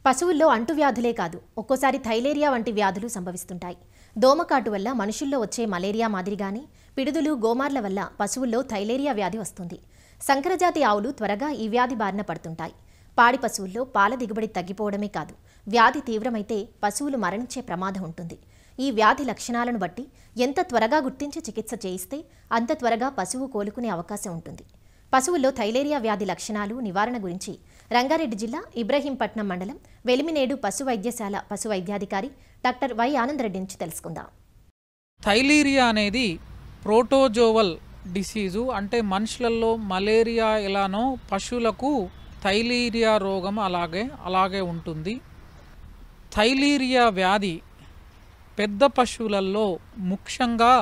పశువుల్లో అంటువ్యాధులే కాదు, ఒక్కోసారి థైలేరియా వంటి వ్యాధులు సంభవిస్తుంటాయి. దోమకాటు వల్ల మనుషుల్లో వచ్చే మలేరియా మాదిరిగానే పిడుదులు, గోమార్ల వల్ల పశువుల్లో థైలేరియా వ్యాధి వస్తుంది. సంకరజాతి ఆవులు త్వరగా ఈ వ్యాధి బారిన పడుతుంటాయి. పాడి పశువుల్లో పాల దిగుబడి తగ్గిపోవడమే కాదు, వ్యాధి తీవ్రమైతే పశువులు మరణించే ప్రమాదం ఉంటుంది. ఈ వ్యాధి లక్షణాలను బట్టి ఎంత త్వరగా గుర్తించి చికిత్స చేయిస్తే అంత త్వరగా పశువు కోలుకునే అవకాశం ఉంటుంది. పశువుల్లో థైలేరియా వ్యాధి లక్షణాలు, నివారణ గురించి రంగారెడ్డి జిల్లా ఇబ్రహీంపట్నం మండలం వెలిమినేడు పశు వైద్యశాల పశు వైద్యాధికారి డాక్టర్ వై ఆనందరెడ్డి నుంచి తెలుసుకుందాం. థైలేరియా అనేది ప్రోటోజోవల్ డిసీజు. అంటే మనుషులలో మలేరియా ఎలానో పశువులకు థైలేరియా రోగం అలాగే ఉంటుంది. థైలేరియా వ్యాధి పెద్ద పశువులలో ముఖ్యంగా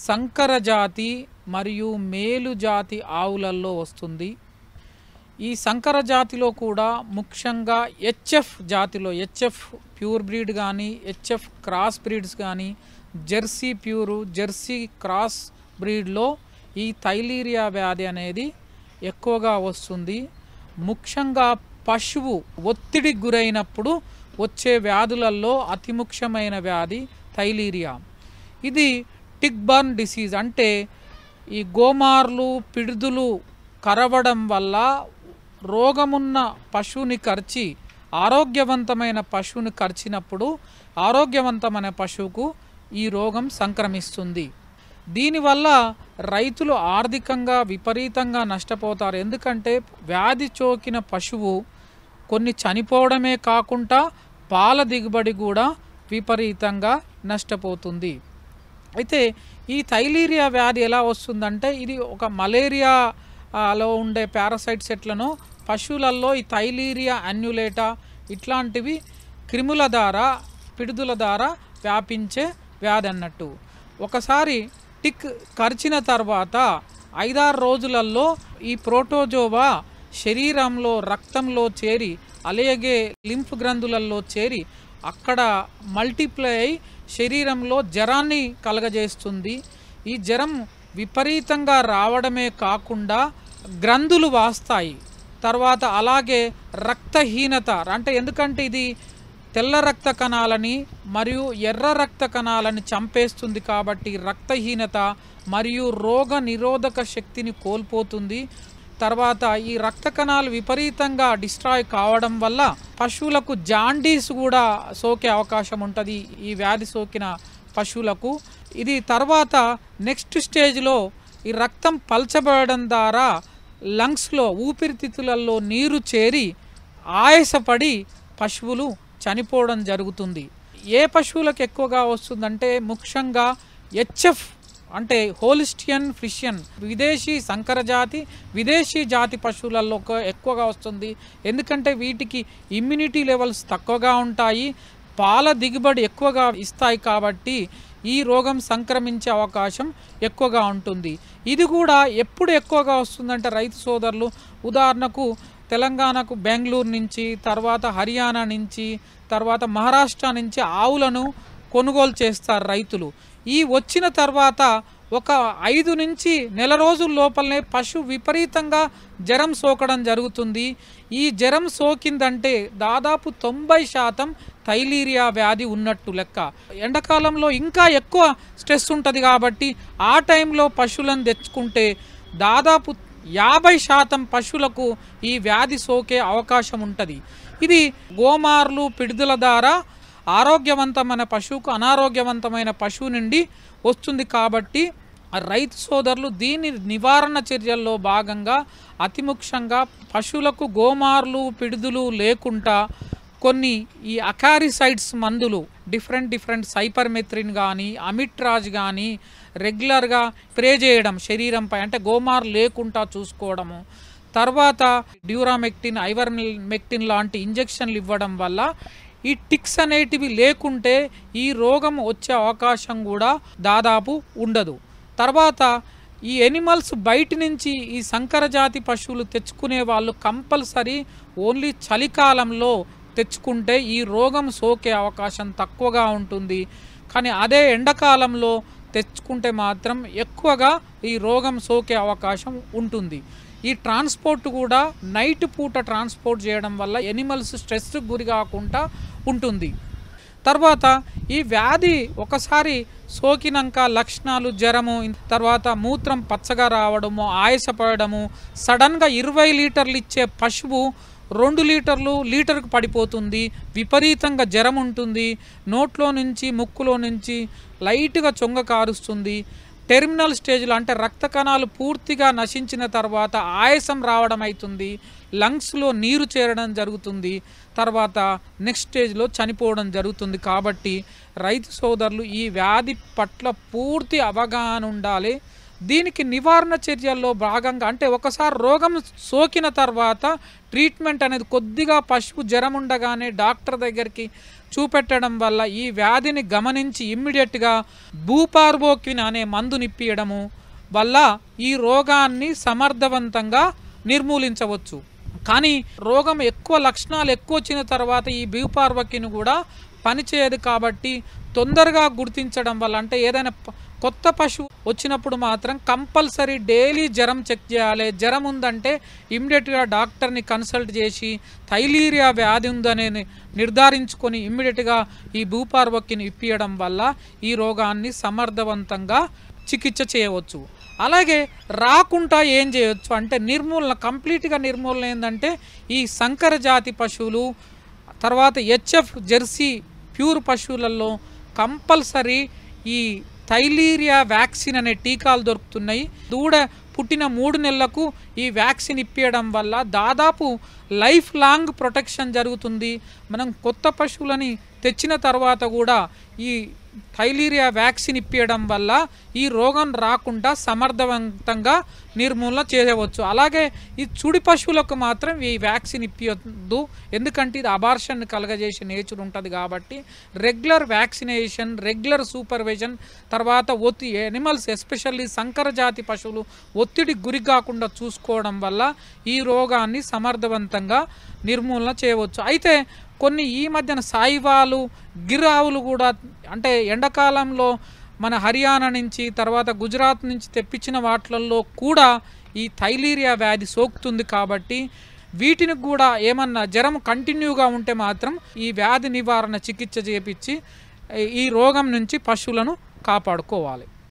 సంకరజాతి మరియు మేలు జాతి ఆవులలో వస్తుంది. ఈ సంకర జాతిలో కూడా ముఖ్యంగా హెచ్ఎఫ్ జాతిలో, హెచ్ఎఫ్ ప్యూర్ బ్రీడ్ కానీ, హెచ్ఎఫ్ క్రాస్ బ్రీడ్స్ కానీ, జెర్సీ ప్యూరు, జెర్సీ క్రాస్ బ్రీడ్లో ఈ థైలేరియా వ్యాధి అనేది ఎక్కువగా వస్తుంది. ముఖ్యంగా పశువు ఒత్తిడికి గురైనప్పుడు వచ్చే వ్యాధులలో అతి ముఖ్యమైన వ్యాధి థైలేరియా. ఇది టిక్ బర్న్ డిసీజ్. అంటే ఈ గోమార్లు, పిడుదులు కరవడం వల్ల రోగమున్న పశువుని కరిచి ఆరోగ్యవంతమైన పశువుని కరిచినప్పుడు ఆరోగ్యవంతమైన పశువుకు ఈ రోగం సంక్రమిస్తుంది. దీనివల్ల రైతులు ఆర్థికంగా విపరీతంగా నష్టపోతారు. ఎందుకంటే వ్యాధి సోకిన పశువు కొన్ని చనిపోవడమే కాకుండా పాల దిగుబడి కూడా విపరీతంగా నష్టపోతుంది. అయితే ఈ థైలేరియా వ్యాధి ఎలా వస్తుందంటే, ఇది ఒక మలేరియాలో ఉండే పారాసైట్స్ ఎట్లనో పశువులలో ఈ థైలేరియా అన్యులేటా ఇట్లాంటివి క్రిముల ద్వారా, పిడుదుల ద్వారా వ్యాపించే వ్యాధి అన్నట్టు. ఒకసారి టిక్ కరిచిన తర్వాత 5-6 రోజులలో ఈ ప్రోటోజోవా శరీరంలో, రక్తంలో చేరి, అలాగే లింఫ్ గ్రంథులలో చేరి అక్కడ మల్టిప్లై అయి శరీరంలో జ్వరాన్ని కలగజేస్తుంది. ఈ జ్వరం విపరీతంగా రావడమే కాకుండా గ్రంథులు వాస్తాయి. తర్వాత అలాగే రక్తహీనత, అంటే ఎందుకంటే ఇది తెల్ల రక్త కణాలని మరియు ఎర్ర రక్త కణాలని చంపేస్తుంది కాబట్టి రక్తహీనత మరియు రోగ నిరోధక శక్తిని కోల్పోతుంది. తర్వాత ఈ రక్త కణాలు విపరీతంగా డిస్ట్రాయ్ కావడం వల్ల పశువులకు జాండీస్ కూడా సోకే అవకాశం ఉంటుంది ఈ వ్యాధి సోకిన పశువులకు. ఇది తర్వాత నెక్స్ట్ స్టేజ్లో ఈ రక్తం పల్చబడడం ద్వారా లంగ్స్లో, ఊపిరితిత్తులలో నీరు చేరి ఆయాసపడి పశువులు చనిపోవడం జరుగుతుంది. ఏ పశువులకు ఎక్కువగా వస్తుందంటే ముఖ్యంగా హెచ్ఎఫ్ అంటే హోలిస్టియన్ ఫ్రిషియన్, విదేశీ సంకరజాతి, విదేశీ జాతి పశువులలో ఎక్కువగా వస్తుంది. ఎందుకంటే వీటికి ఇమ్యూనిటీ లెవెల్స్ తక్కువగా ఉంటాయి, పాల దిగుబడి ఎక్కువగా ఇస్తాయి కాబట్టి ఈ రోగం సంక్రమించే అవకాశం ఎక్కువగా ఉంటుంది. ఇది కూడా ఎప్పుడు ఎక్కువగా వస్తుందంటే రైతు సోదరులు, ఉదాహరణకు తెలంగాణకు బెంగళూరు నుంచి, తర్వాత హర్యానా నుంచి, తర్వాత మహారాష్ట్ర నుంచి ఆవులను కొనుగోలు చేస్తారు రైతులు. ఈ వచ్చిన తర్వాత ఒక 5 నుంచి నెల రోజుల లోపలనే పశువు విపరీతంగా జ్వరం సోకడం జరుగుతుంది. ఈ జ్వరం సోకిందంటే దాదాపు 90% థైలేరియా వ్యాధి ఉన్నట్టు లెక్క. ఎండాకాలంలో ఇంకా ఎక్కువ స్ట్రెస్ ఉంటుంది కాబట్టి ఆ టైంలో పశువులను తెచ్చుకుంటే దాదాపు 50% పశువులకు ఈ వ్యాధి సోకే అవకాశం ఉంటుంది. ఇది గోమార్లు, పిడుదల ద్వారా ఆరోగ్యవంతమైన పశువుకు అనారోగ్యవంతమైన పశువు నుండి వస్తుంది. కాబట్టి రైతు సోదరులు దీని నివారణ చర్యల్లో భాగంగా అతి ముఖ్యంగా పశువులకు గోమార్లు, పిడుదులు లేకుండా కొన్ని ఈ అకారిసైడ్స్ మందులు, డిఫరెంట్ సైపర్మెత్రిన్ కానీ, అమిట్రాజ్ కానీ రెగ్యులర్గా స్ప్రే చేయడం శరీరంపై, అంటే గోమార్ లేకుండా చూసుకోవడము. తర్వాత డ్యూరామెక్టిన్, ఐవర్మెక్టిన్ లాంటి ఇంజెక్షన్లు ఇవ్వడం వల్ల ఈ టిక్స్ అనేటివి లేకుంటే ఈ రోగం వచ్చే అవకాశం కూడా దాదాపు ఉండదు. తర్వాత ఈ ఎనిమల్స్ బయట నుంచి ఈ సంకరజాతి పశువులు తెచ్చుకునే వాళ్ళు కంపల్సరీ ఓన్లీ చలికాలంలో తెచ్చుకుంటే ఈ రోగం సోకే అవకాశం తక్కువగా ఉంటుంది. కానీ అదే ఎండాకాలంలో తెచ్చుకుంటే మాత్రం ఎక్కువగా ఈ రోగం సోకే అవకాశం ఉంటుంది. ఈ ట్రాన్స్పోర్ట్ కూడా నైట్ పూట ట్రాన్స్పోర్ట్ చేయడం వల్ల ఎనిమల్స్ స్ట్రెస్కి గురి కాకుండా ఉంటుంది. తర్వాత ఈ వ్యాధి ఒకసారి సోకినాక లక్షణాలు జ్వరము, తర్వాత మూత్రం పచ్చగా రావడము, ఆయాసపడము, సడన్గా 20 లీటర్లు ఇచ్చే పశువు 2 లీటర్లు లీటర్కు పడిపోతుంది, విపరీతంగా జ్వరం ఉంటుంది, నోట్లో నుంచి ముక్కులో నుంచి లైట్గా చొంగ కారుస్తుంది. టెర్మినల్ స్టేజ్లో అంటే రక్త కణాలు పూర్తిగా నశించిన తర్వాత ఆయాసం రావడం అవుతుంది, లంగ్స్లో నీరు చేరడం జరుగుతుంది, తర్వాత నెక్స్ట్ స్టేజ్లో చనిపోవడం జరుగుతుంది. కాబట్టి రైతు సోదరులు ఈ వ్యాధి పట్ల పూర్తి అవగాహన ఉండాలి. దీనికి నివారణ చర్యల్లో భాగంగా అంటే ఒకసారి రోగం సోకిన తర్వాత ట్రీట్మెంట్ అనేది కొద్దిగా పశువు జ్వరం ఉండగానే డాక్టర్ దగ్గరికి చూపెట్టడం వల్ల ఈ వ్యాధిని గమనించి ఇమ్మీడియట్గా బూపార్బోక్విన్ అనే మందు నిప్పియడము వల్ల ఈ రోగాన్ని సమర్థవంతంగా నిర్మూలించవచ్చు. కానీ రోగం ఎక్కువ లక్షణాలు ఎక్కువ వచ్చిన తర్వాత ఈ బూపార్బోక్విన్ కూడా పనిచేయదు. కాబట్టి తొందరగా గుర్తించడం వల్ల అంటే ఏదైనా కొత్త పశువు వచ్చినప్పుడు మాత్రం కంపల్సరీ డైలీ జ్వరం చెక్ చేయాలి. జ్వరం ఉందంటే ఇమ్మీడియట్గా డాక్టర్ని కన్సల్ట్ చేసి థైలీరియా వ్యాధి ఉందని నిర్ధారించుకొని ఇమ్మీడియట్గా ఈ బూపార్బోక్విన్ ఇప్పియడం వల్ల ఈ రోగాన్ని సమర్థవంతంగా చికిత్స చేయవచ్చు. అలాగే రాకుండా ఏం చేయవచ్చు అంటే నిర్మూలన, కంప్లీట్గా నిర్మూలన ఏంటంటే ఈ సంకర జాతి పశువులు, తర్వాత హెచ్ఎఫ్ జెర్సీ ప్యూర్ పశువులలో కంపల్సరీ ఈ థైలీరియా వ్యాక్సిన్ అనే టీకాలు దొరుకుతున్నాయి. దూడ పుట్టిన 3 నెలలకు ఈ వ్యాక్సిన్ ఇప్పించడం వల్ల దాదాపు లైఫ్ లాంగ్ ప్రొటెక్షన్ జరుగుతుంది. మనం కొత్త పశువులని తెచ్చిన తర్వాత కూడా ఈ థైలీరియా వ్యాక్సిన్ ఇప్పించడం వల్ల ఈ రోగం రాకుండా సమర్థవంతంగా నిర్మూలన చేయవచ్చు. అలాగే ఈ చుడి పశువులకు మాత్రం ఈ వ్యాక్సిన్ ఇప్పియొద్దు, ఎందుకంటే ఇది అబార్షన్ కలగజేసే నేచర్ ఉంటుంది. కాబట్టి రెగ్యులర్ వ్యాక్సినేషన్, రెగ్యులర్ సూపర్విజన్, తర్వాత ఎనిమల్స్ ఎస్పెషల్లీ సంకర జాతి పశువులు ఒత్తిడి గురి కాకుండా చూసుకోవడం వల్ల ఈ రోగాన్ని సమర్థవంతంగా నిర్మూలన చేయవచ్చు. అయితే కొన్ని ఈ మధ్యన సాయివాలు, గిర్ ఆవులు కూడా అంటే ఎండాకాలంలో మన హర్యానా నుంచి తర్వాత గుజరాత్ నుంచి తెప్పించిన వాటిల్లో కూడా ఈ థైలీరియా వ్యాధి సోకుతుంది. కాబట్టి వీటిని కూడా ఏమన్నా జ్వరం కంటిన్యూగా ఉంటే మాత్రం ఈ వ్యాధి నివారణ చికిత్స చేపించి ఈ రోగం నుంచి పశువులను కాపాడుకోవాలి.